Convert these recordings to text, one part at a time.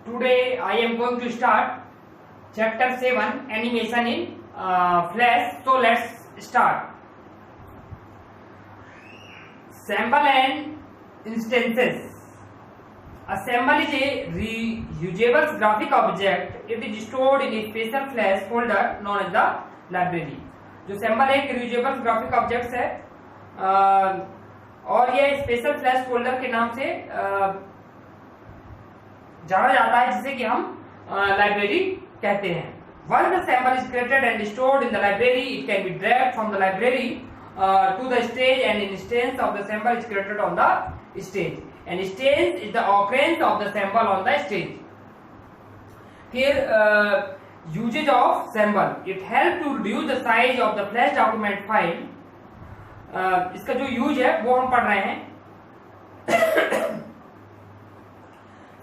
Today I am going to start chapter 7 animation in Flash. So let's start. Sample and instances. A sample is a reusable graphic object. It is stored in a special Flash folder known as the library. जो sample एक reusable graphic objects है और ये special flash folder के नाम से जाना जाता है, जिसे कि हम लाइब्रेरी कहते हैं. Once the sample is created and stored in the library, it can be dragged from the library to the stage, and an instance of the sample is created on the stage. An instance is the occurrence of the sample on the stage. Here usage of sample, it helps to reduce the size of the flash document file. इसका जो use है वो हम पढ़ रहे हैं.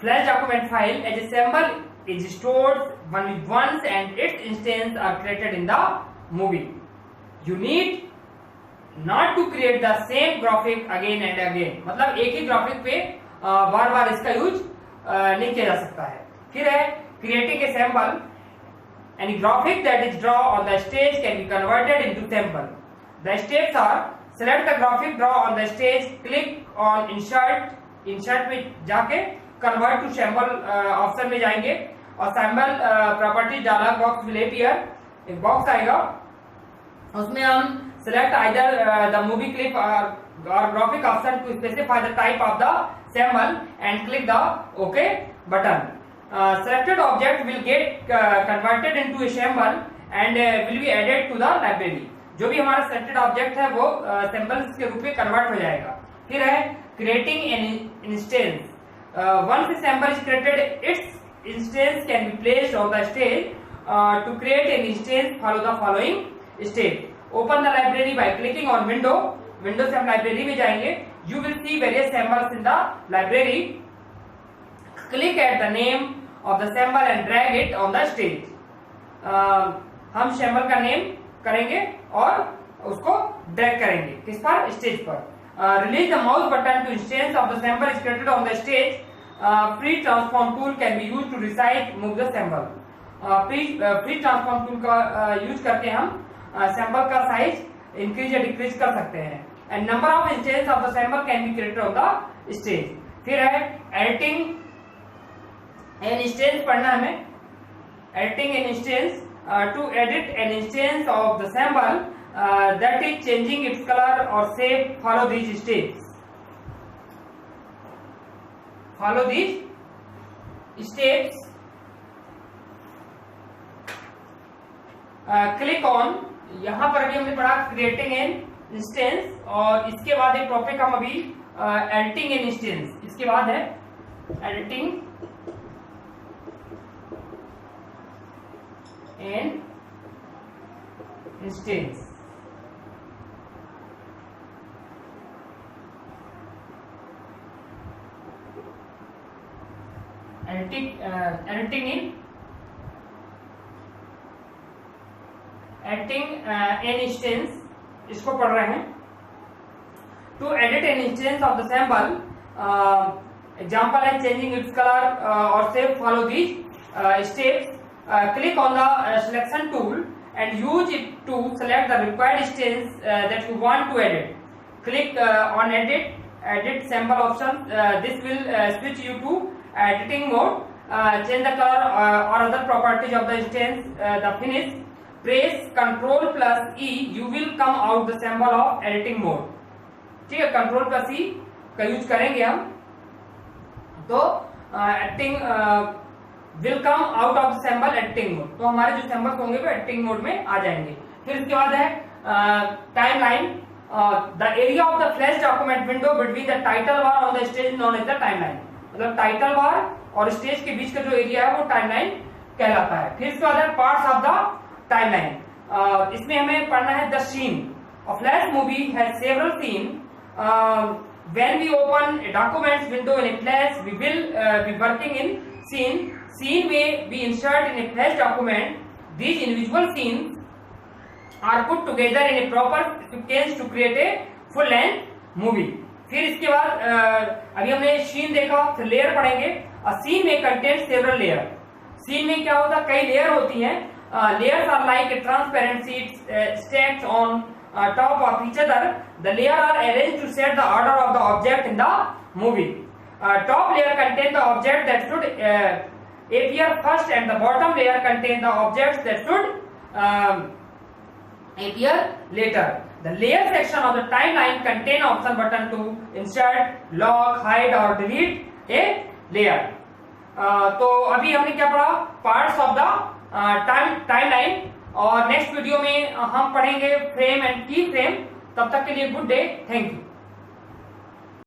Flash document file as a sample is stored only once and its instance are created in the movie. You need not to create the same graphic again and again. मतलब एक ही ग्राफिक पे बार बार इसका यूज नहीं किया जा सकता है. फिर है creating a sample. Any graphic that is drawn on the stage can be converted into sample. The steps are: select the graphic, draw on the stage, click on insert. Insert में जाके convert to sample option में जाएंगे और sample property dialogue box will appear. एक box आएगा, उसमें हम select either the movie clip or graphic option to specify the type of the sample and click the OK button. Selected object will get converted into a sample and will be added to the library. जो भी हमारा selected object है वो samples के रूप में convert हो जाएगा. फिर है creating an instance. Once a sample is created, its instance can be placed on the stage. To create an instance, follow the following step. Open the library by clicking on window. Window से हम library में जाएंगे. You will see various samples in the library. Click at the name of the sample and drag it on the stage. हम sample का name करेंगे और उसको drag करेंगे किस पर? स्टेज पर. Release the mouse button to instance of the sample is created on the stage. Free transform tool can be used to resize move the sample. Free transform tool का use करके हम sample का size increase या decrease कर सकते हैं. And number of instances of the sample can be created on the stage. फिर है editing an instance पढ़ना हमें. Editing an instance to edit an instance of the sample that is changing its color or shape. Follow these steps. Follow these steps. Click on, यहाँ पर अभी हमने पढ़ा creating an instance और इसके बाद एक टॉपिक हम अभी editing an instance. इसके बाद है editing an instance. Editing an instance, इसको पढ़ रहे हैं. To edit an instance of the sample, example है changing its color or shape. Follow these steps. Click on the selection tool and use it to select the required instance that you want to edit. Click on edit sample option. This will switch you to editing mode. Change the color or other properties of the instance. The finish. Press Ctrl plus E. You will come out the sample of editing mode. ठीक है, Ctrl plus E का use करेंगे हम तो editing will come out of the sample editing mode. तो हमारे जो samples होंगे वो editing mode में आ जाएंगे. फिर इसके बाद है timeline. The area of the flash document window between the title bar on the stage known as the timeline. मतलब टाइटल बार और स्टेज के बीच का जो एरिया है वो टाइमलाइन कहलाता है. फिर इसके बाद है पार्ट्स ऑफ द टाइमलाइन. इसमें हमें पढ़ना है the scene. A flash movie has several scenes. When we open a documents window in a flash, we will be working in scene. Scene may be inserted in a flash document. These individual scenes are put together in a proper sequence to create a full length movie. फिर इसके बाद अभी हमने शीन देखा, फिर layer पढ़ेंगे. A scene may contain several layers. Scene में क्या होता है, कई लेयर होती हैं. Layers are like transparent sheets stacked on top of each other. The layers are arranged to set the order of the object in the movie. Top layer contain the object that should appear first, and the bottom layer contain the objects that should appear later. The layer section of the timeline contain option button to insert, lock, hide or delete a layer. तो अभी हमने क्या पढ़ा, parts of the timeline, और next video में हम पढ़ेंगे frame and की फ्रेम. तब तक के लिए गुड डे, थैंक यू.